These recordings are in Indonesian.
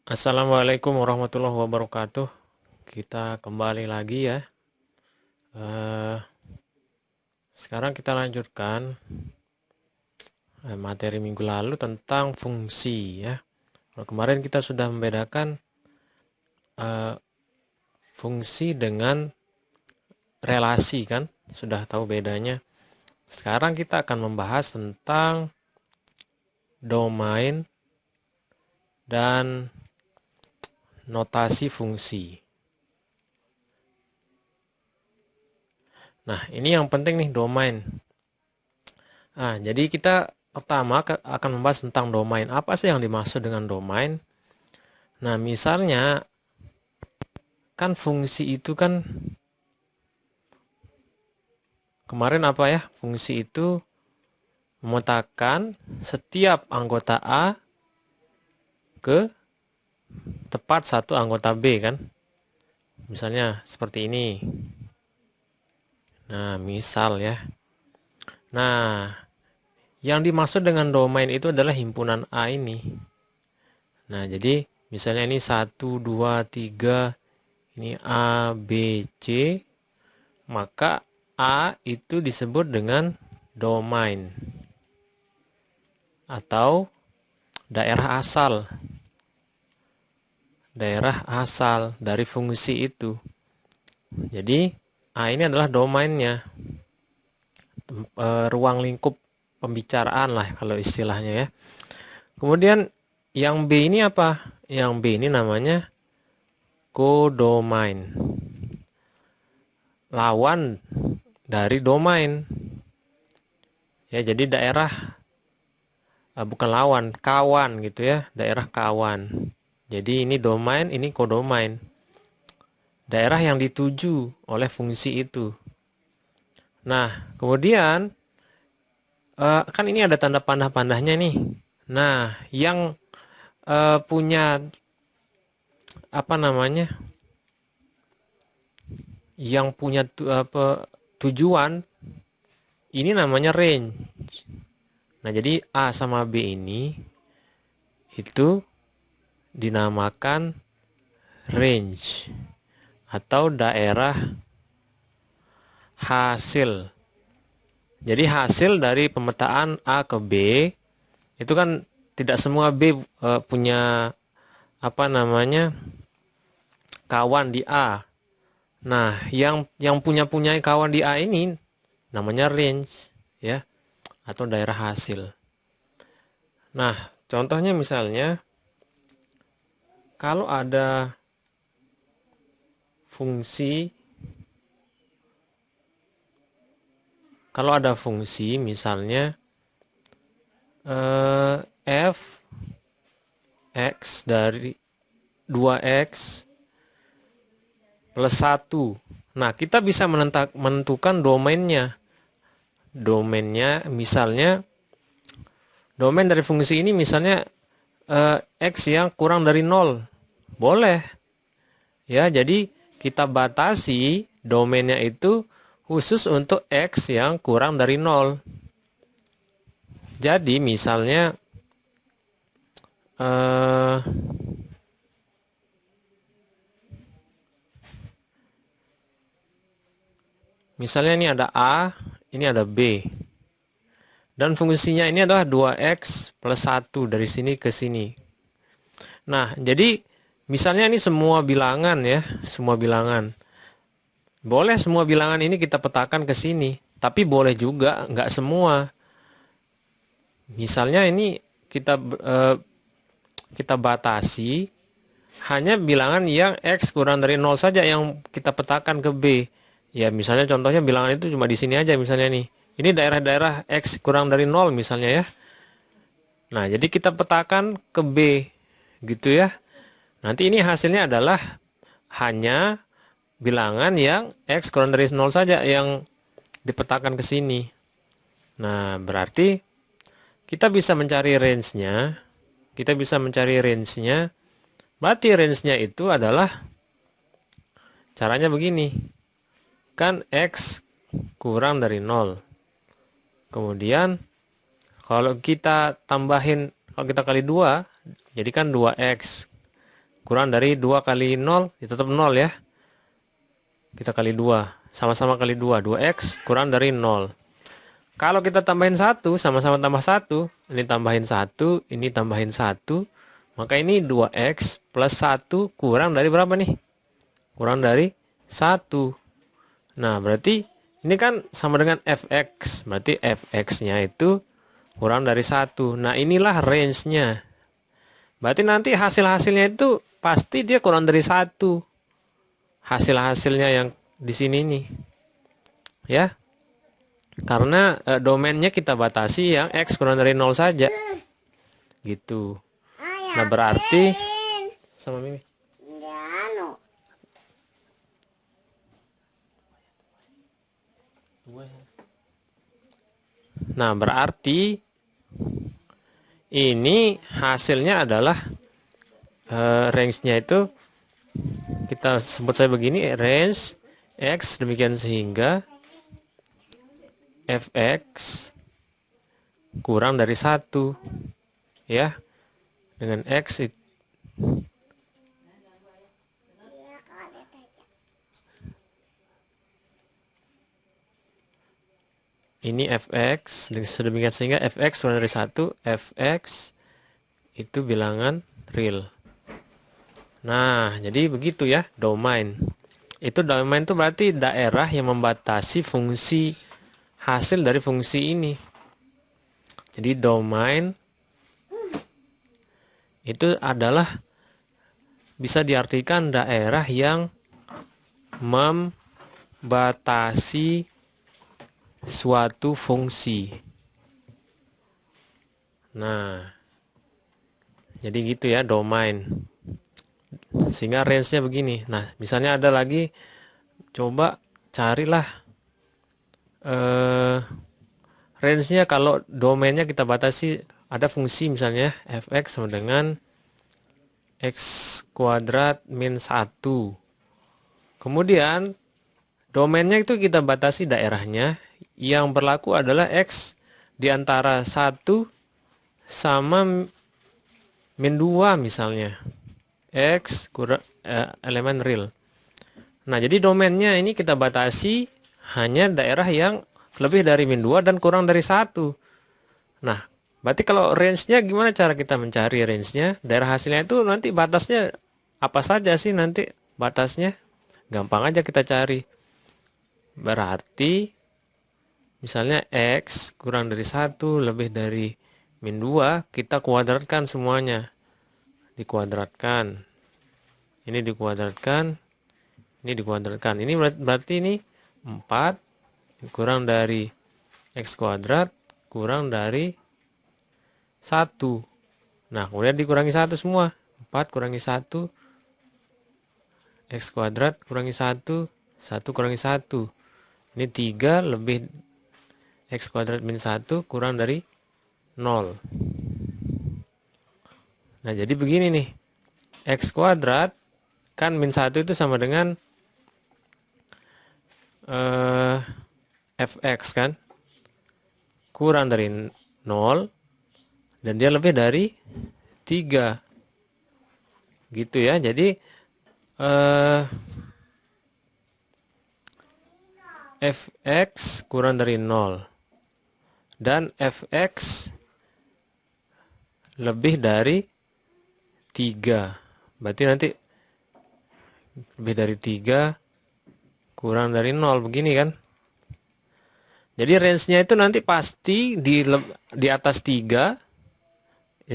Assalamualaikum warahmatullahi wabarakatuh. Kita kembali lagi ya. Eh, Sekarang kita lanjutkan materi minggu lalu tentang fungsi ya. Kalau kemarin kita sudah membedakan eh, fungsi dengan relasi kan, sudah tahu bedanya. Sekarang kita akan membahas tentang domain dan notasi fungsi. Nah, ini yang penting nih, domain. Nah, jadi kita pertama akan membahas tentang domain. Apa sih yang dimaksud dengan domain? Nah, misalnya kan fungsi itu kan kemarin apa ya? Fungsi itu memetakan setiap anggota A ke tepat satu anggota B kan? Misalnya seperti ini. Nah, misal ya. Nah, yang dimaksud dengan domain itu adalah himpunan A ini. Nah, jadi misalnya ini 1, 2, 3, ini A, B, C, maka A itu disebut dengan domain atau daerah asal. Daerah asal dari fungsi itu. Jadi A ini adalah domainnya, ruang lingkup pembicaraan lah kalau istilahnya ya. Kemudian yang B ini apa? Yang B ini namanya kodomain. Lawan dari domain. Ya, jadi daerah bukan lawan, kawan gitu ya, daerah kawan. Jadi ini domain, ini kodomain. Daerah yang dituju oleh fungsi itu. Nah, kemudian kan ini ada tanda pandah-pandahnya nih. Nah, yang punya apa namanya? Yang punya tujuan ini namanya range. Nah, jadi A sama B ini itu dinamakan range atau daerah hasil. Jadi hasil dari pemetaan A ke B itu kan tidak semua B punya apa namanya kawan di A. Nah, yang punya kawan di A ini namanya range ya atau daerah hasil. Nah, contohnya misalnya kalau ada fungsi misalnya f x dari 2x plus 1. Nah, kita bisa menentukan domainnya. Domainnya misalnya domain dari fungsi ini misalnya x yang kurang dari 0. Boleh. Ya, jadi kita batasi domainnya itu khusus untuk x yang kurang dari 0. Jadi misalnya misalnya ini ada A, ini ada B. Dan fungsinya ini adalah 2x plus 1 dari sini ke sini. Nah, jadi misalnya ini semua bilangan ya, semua bilangan. Boleh semua bilangan ini kita petakan ke sini, tapi boleh juga nggak semua. Misalnya ini kita batasi hanya bilangan yang x kurang dari 0 saja yang kita petakan ke B. Ya, misalnya contohnya bilangan itu cuma di sini aja misalnya nih. Ini daerah-daerah x kurang dari 0 misalnya ya. Nah, jadi kita petakan ke B gitu ya. Nanti ini hasilnya adalah hanya bilangan yang x kurang dari 0 saja yang dipetakan ke sini. Nah, berarti kita bisa mencari range-nya. Kita bisa mencari range-nya. Berarti range-nya itu adalah caranya begini. Kan x kurang dari 0. Kemudian kalau kita tambahin, kalau kita kali 2, jadi kan 2x. kurang dari 2 kali 0, ya tetap 0 ya. Kita kali 2, sama-sama kali 2, 2x kurang dari 0. Kalau kita tambahin 1, sama-sama tambah 1, ini tambahin 1, ini tambahin 1, maka ini 2x plus 1 kurang dari berapa nih? Kurang dari 1. Nah, berarti ini kan sama dengan fx, berarti fx-nya itu kurang dari 1. Nah, inilah range-nya. Berarti nanti hasil-hasilnya itu pasti dia kurang dari 1. Hasil-hasilnya yang di sini nih. Ya. Karena domainnya kita batasi yang x kurang dari 0 saja. Gitu. Nah, berarti sama Mimi. Nah, berarti ini hasilnya adalah range-nya itu kita sebut saya begini, range x demikian sehingga fx kurang dari 1 ya, dengan x ini fx sedemikian sehingga fx kurang dari 1, fx itu bilangan real. Nah, jadi begitu ya domain. Itu domain itu berarti daerah yang membatasi fungsi hasil dari fungsi ini. Jadi domain itu adalah bisa diartikan daerah yang membatasi suatu fungsi. Nah, jadi gitu ya domain. Sehingga range-nya begini. Nah, misalnya ada lagi, coba carilah range-nya kalau domainnya kita batasi, ada fungsi misalnya fx sama dengan x kuadrat min 1. Kemudian domainnya itu kita batasi daerahnya, yang berlaku adalah x di antara 1 sama min 2 misalnya. X kurang elemen real. Nah, jadi domainnya ini kita batasi hanya daerah yang lebih dari min 2 dan kurang dari 1. Nah, berarti kalau range-nya gimana cara kita mencari range-nya? Daerah hasilnya itu nanti batasnya apa saja sih nanti batasnya? Gampang aja kita cari. Berarti misalnya x kurang dari 1 lebih dari min 2, kita kuadratkan semuanya. Dikuadratkan, ini dikuadratkan, ini dikuadratkan. Ini berarti ini 4 kurang dari x kuadrat kurang dari 1. Nah, kemudian dikurangi 1 semua. 4 kurangi 1, x kuadrat kurangi 1, 1 kurangi 1. Ini 3 lebih x kuadrat min 1 kurang dari 0. Nah, jadi begini nih. X kuadrat kan min 1 itu sama dengan fx kan, kurang dari 0 dan dia lebih dari 3. Gitu ya. Jadi fx kurang dari 0 dan fx lebih dari 3. Berarti nanti lebih dari 3 kurang dari 0 begini kan. Jadi range-nya itu nanti pasti di atas 3.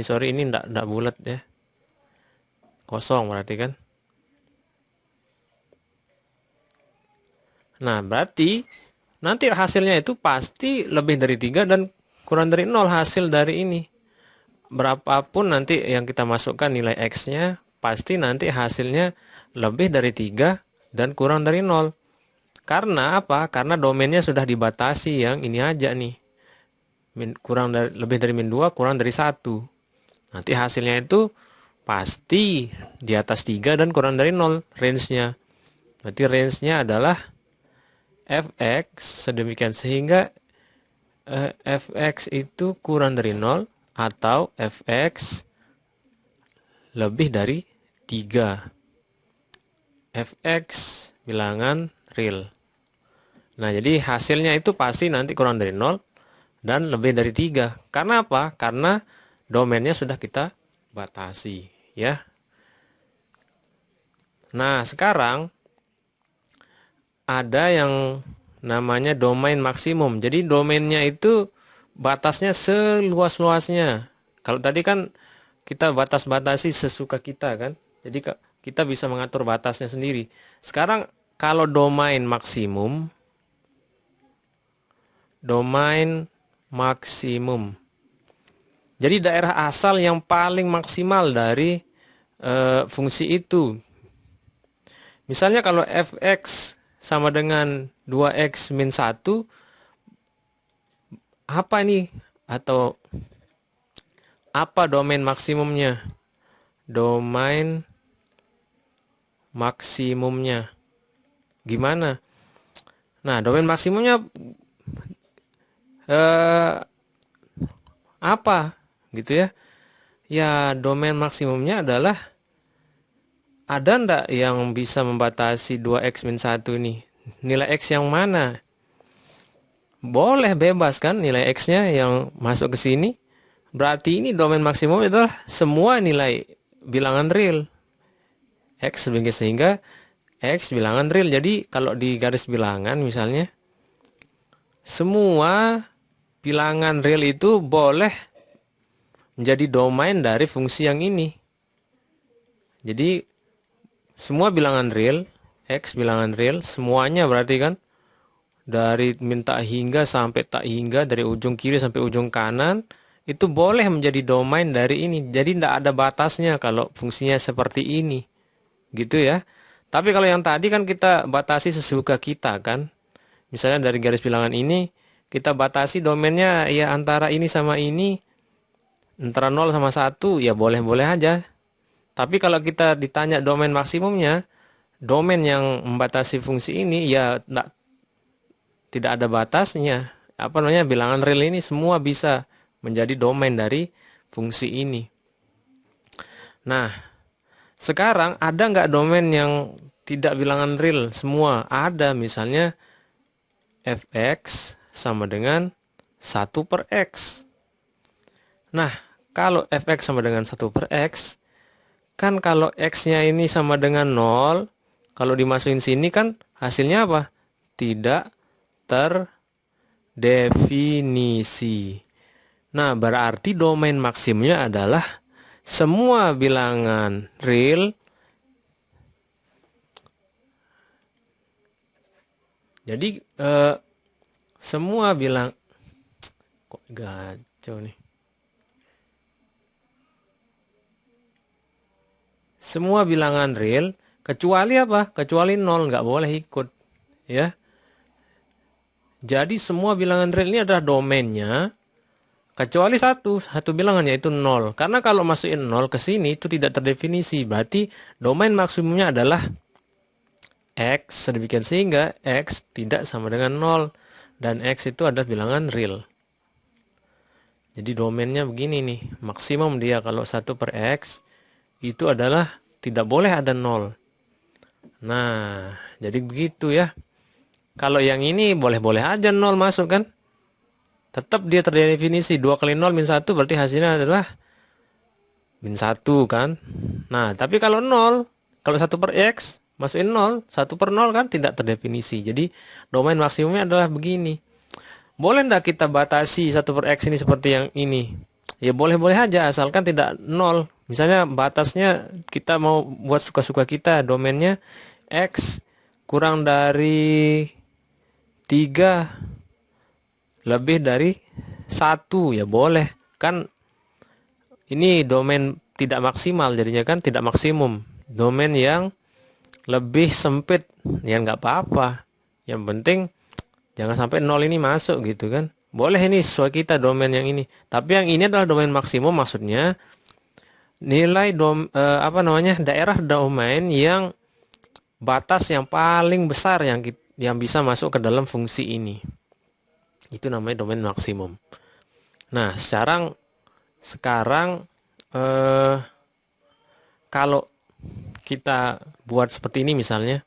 Sorry, ini enggak bulat ya. Kosong berarti kan. Nah, berarti nanti hasilnya itu pasti lebih dari 3 dan kurang dari 0 hasil dari ini. Berapapun nanti yang kita masukkan nilai X-nya, pasti nanti hasilnya lebih dari 3 dan kurang dari 0. Karena apa? Karena domainnya sudah dibatasi yang ini aja nih. Lebih dari min 2 kurang dari 1. Nanti hasilnya itu pasti di atas 3 dan kurang dari 0 range-nya. Berarti range-nya adalah fx sedemikian sehingga fx itu kurang dari 0 atau fx lebih dari 3. Fx bilangan real. Nah, jadi hasilnya itu pasti nanti kurang dari 0 dan lebih dari 3. Karena apa? Karena domainnya sudah kita batasi, ya. Nah, sekarang ada yang namanya domain maksimum. Jadi domainnya itu batasnya seluas-luasnya. Kalau tadi kan kita batas-batasi sesuka kita kan. Jadi kita bisa mengatur batasnya sendiri. Sekarang kalau domain maksimum, jadi daerah asal yang paling maksimal dari fungsi itu. Misalnya kalau fx sama dengan 2x min 1, apa ini? Atau apa domain maksimumnya? Domain maksimumnya gimana? Nah, domain maksimumnya apa? Gitu ya. Ya, domain maksimumnya adalah ada ndak yang bisa membatasi 2x min 1 nih? Nilai x yang mana? Boleh bebas kan nilai x-nya yang masuk ke sini. Berarti ini domain maksimum adalah semua nilai bilangan real. X sehingga X bilangan real. Jadi kalau di garis bilangan misalnya, semua bilangan real itu boleh menjadi domain dari fungsi yang ini. Jadi semua bilangan real, X bilangan real, semuanya berarti kan, dari minta hingga sampai tak hingga, dari ujung kiri sampai ujung kanan, itu boleh menjadi domain dari ini. Jadi tidak ada batasnya kalau fungsinya seperti ini. Gitu ya. Tapi kalau yang tadi kan kita batasi sesuka kita kan. Misalnya dari garis bilangan ini, kita batasi domainnya ya antara ini sama ini, antara 0 sama 1, ya boleh-boleh aja. Tapi kalau kita ditanya domain maksimumnya, domain yang membatasi fungsi ini ya tidak ada batasnya. Apa namanya, bilangan real ini semua bisa menjadi domain dari fungsi ini. Nah, sekarang ada nggak domain yang tidak bilangan real semua? Ada, misalnya fx sama dengan 1 per x. Nah, kalau fx sama dengan 1 per x, kan kalau x-nya ini sama dengan 0, kalau dimasukin sini kan hasilnya apa? Tidak terdefinisi. Nah, berarti domain maksimumnya adalah semua bilangan real. Jadi semua kok gacau nih. Semua bilangan real kecuali apa? Kecuali 0, nggak boleh ikut, ya. Jadi semua bilangan real ini adalah domainnya kecuali satu bilangan, yaitu 0. Karena kalau masukin 0 ke sini itu tidak terdefinisi. Berarti domain maksimumnya adalah x, sedemikian sehingga x tidak sama dengan 0 dan x itu adalah bilangan real. Jadi domainnya begini nih, maksimum dia kalau 1 per x itu adalah tidak boleh ada 0. Nah, jadi begitu ya. Kalau yang ini boleh-boleh aja 0 masuk kan. Tetap dia terdefinisi. 2 kali 0 min 1 berarti hasilnya adalah min 1 kan. Nah, tapi kalau 0, kalau 1 per x masukin 0, 1 per 0 kan tidak terdefinisi. Jadi domain maksimumnya adalah begini. Boleh enggak kita batasi 1 per x ini seperti yang ini? Ya boleh-boleh aja asalkan tidak 0. Misalnya batasnya kita mau buat suka-suka kita, domainnya x kurang dari 3 lebih dari 1, ya boleh. Kan ini domain tidak maksimal, jadinya kan tidak maksimum. Domain yang lebih sempit, ya nggak apa-apa. Yang penting jangan sampai 0 ini masuk gitu kan. Boleh ini sesuai kita domain yang ini. Tapi yang ini adalah domain maksimum, maksudnya nilai daerah domain yang batas yang paling besar yang bisa masuk ke dalam fungsi ini. Itu namanya domain maksimum. Nah, sekarang kalau kita buat seperti ini misalnya,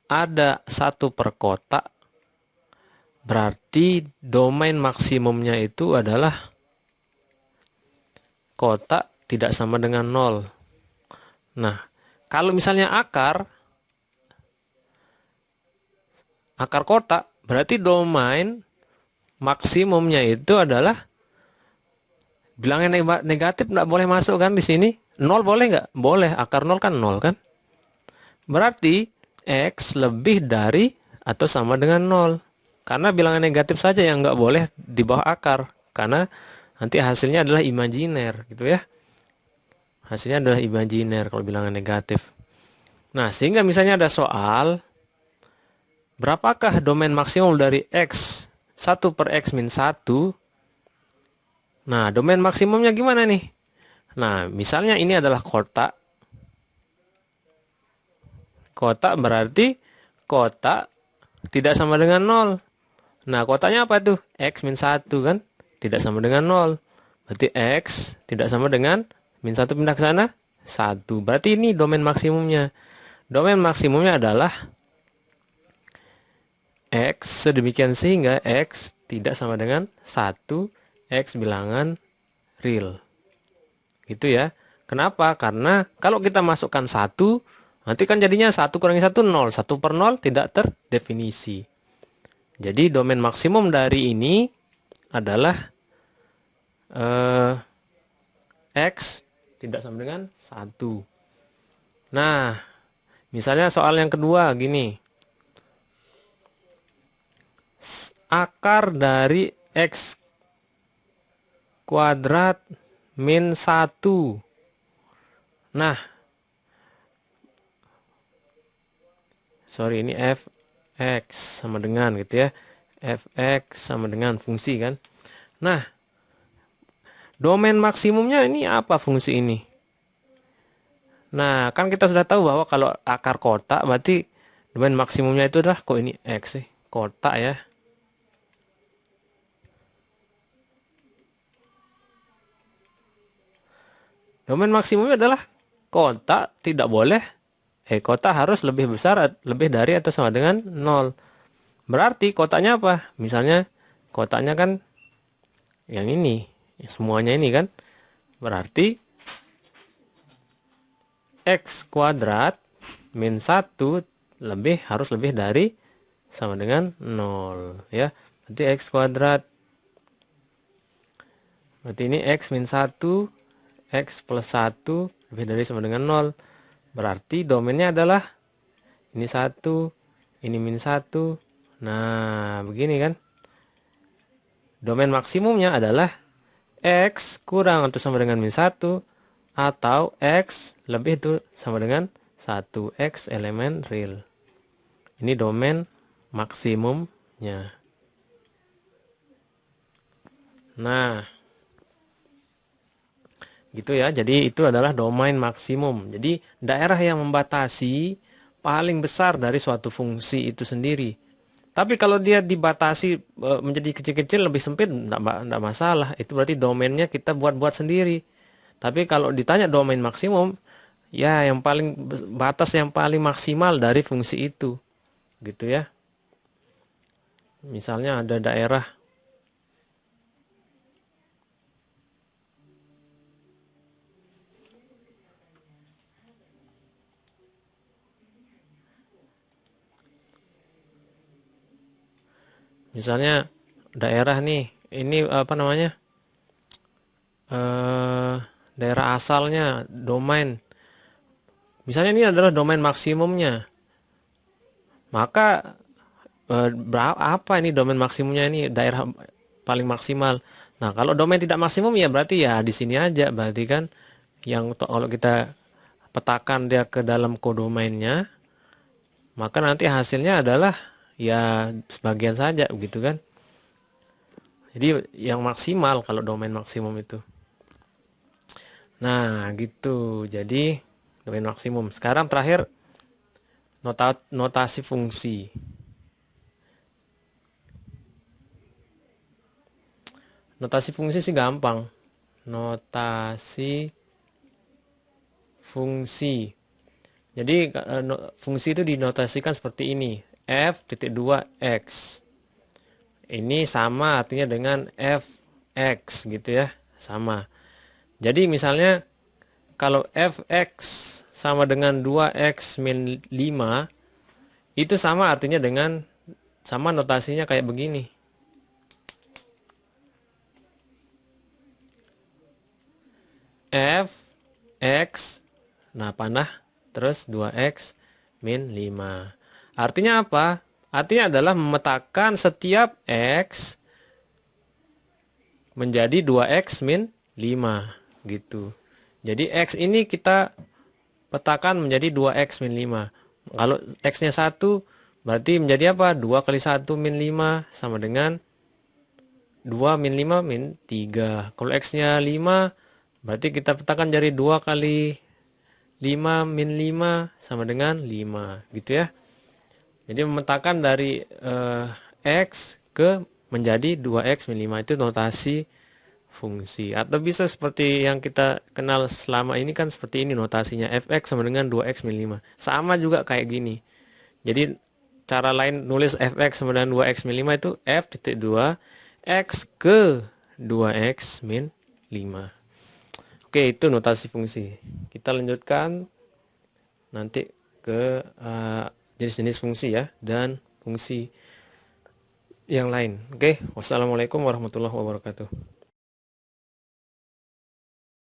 ada 1 per kotak, berarti domain maksimumnya itu adalah kotak tidak sama dengan 0. Nah, kalau misalnya akar kotak, berarti domain maksimumnya itu adalah bilangan negatif, nggak boleh masuk kan di sini. 0 boleh nggak? Boleh, akar 0 kan 0 kan? Berarti X lebih dari atau sama dengan 0. Karena bilangan negatif saja yang nggak boleh di bawah akar. Karena nanti hasilnya adalah imajiner gitu ya. Hasilnya adalah imajiner kalau bilangan negatif. Nah, sehingga misalnya ada soal, berapakah domain maksimum dari X 1 per X min 1? Nah, domain maksimumnya gimana nih? Nah, misalnya ini adalah kotak. Kotak berarti kotak tidak sama dengan 0. Nah, kotaknya apa tuh? X min 1 kan? Tidak sama dengan 0. Berarti X tidak sama dengan min 1 pindah ke sana, 1. Berarti ini domain maksimumnya. Domain maksimumnya adalah X sedemikian sehingga X tidak sama dengan 1, X bilangan real. Gitu ya. Kenapa? Karena kalau kita masukkan 1, nanti kan jadinya 1 kurangi 1, 0. 1 per 0 tidak terdefinisi. Jadi domain maksimum dari ini adalah X tidak sama dengan 1. Nah, misalnya soal yang kedua gini. Akar dari X kuadrat min 1. Nah, sorry, ini fx sama dengan gitu ya. Fx sama dengan fungsi kan. Nah, domain maksimumnya ini apa fungsi ini? Nah, kan kita sudah tahu bahwa kalau akar kotak berarti domain maksimumnya itu adalah, kok ini X sih? Kotak ya. Domain maksimumnya adalah kotak tidak boleh, kotak harus lebih besar, lebih dari atau sama dengan 0. Berarti kotaknya apa? Misalnya kotaknya kan yang ini, semuanya ini kan. Berarti X kuadrat min 1 harus lebih dari sama dengan 0 ya. Berarti X kuadrat, berarti ini X min 1, X plus 1 lebih dari sama dengan 0. Berarti domainnya adalah ini 1, ini min 1. Nah, begini kan. Domain maksimumnya adalah X kurang atau sama dengan min 1 atau X lebih itu sama dengan 1, X elemen real. Ini domain maksimumnya. Nah, gitu ya. Jadi itu adalah domain maksimum. Jadi daerah yang membatasi paling besar dari suatu fungsi itu sendiri. Tapi kalau dia dibatasi menjadi kecil-kecil lebih sempit, enggak masalah. Itu berarti domainnya kita buat-buat sendiri. Tapi kalau ditanya domain maksimum, ya yang paling batas yang paling maksimal dari fungsi itu. Gitu ya. Misalnya ada daerah nih, ini apa namanya? Daerah asalnya domain. Misalnya ini adalah domain maksimumnya. Maka apa ini domain maksimumnya, ini daerah paling maksimal. Nah, kalau domain tidak maksimum ya berarti ya di sini aja. Berarti kan yang kalau kita petakan dia ke dalam kodomainnya, maka nanti hasilnya adalah ya sebagian saja begitu kan. Jadi yang maksimal kalau domain maksimum itu. Nah, gitu. Jadi domain maksimum. Sekarang terakhir notasi fungsi. Notasi fungsi sih gampang. Notasi fungsi. Jadi fungsi itu dinotasikan seperti ini. F titik 2x. Ini sama artinya dengan fx gitu ya. Sama. Jadi misalnya kalau fx sama dengan 2x min 5, itu sama artinya dengan, sama notasinya kayak begini. Fx, nah panah, terus 2x min 5. Artinya apa? Artinya adalah memetakan setiap x menjadi 2x min 5 gitu. Jadi x ini kita petakan menjadi 2x min 5. Kalau x-nya 1 berarti menjadi apa? 2 kali 1 min 5 sama dengan 2 min 5 min 3. Kalau x-nya 5 berarti kita petakan jadi 2 kali 5 min 5 sama dengan 5 gitu ya. Jadi memetakan dari x ke menjadi 2x min 5 itu notasi fungsi. Atau bisa seperti yang kita kenal selama ini kan seperti ini notasinya, fx sama dengan 2x min 5. Sama juga kayak gini. Jadi cara lain nulis fx sama dengan 2x min 5 itu f titik 2 x ke 2x min 5. Oke, itu notasi fungsi. Kita lanjutkan nanti ke jenis-jenis fungsi ya, dan fungsi yang lain. Oke, wassalamualaikum warahmatullahi wabarakatuh.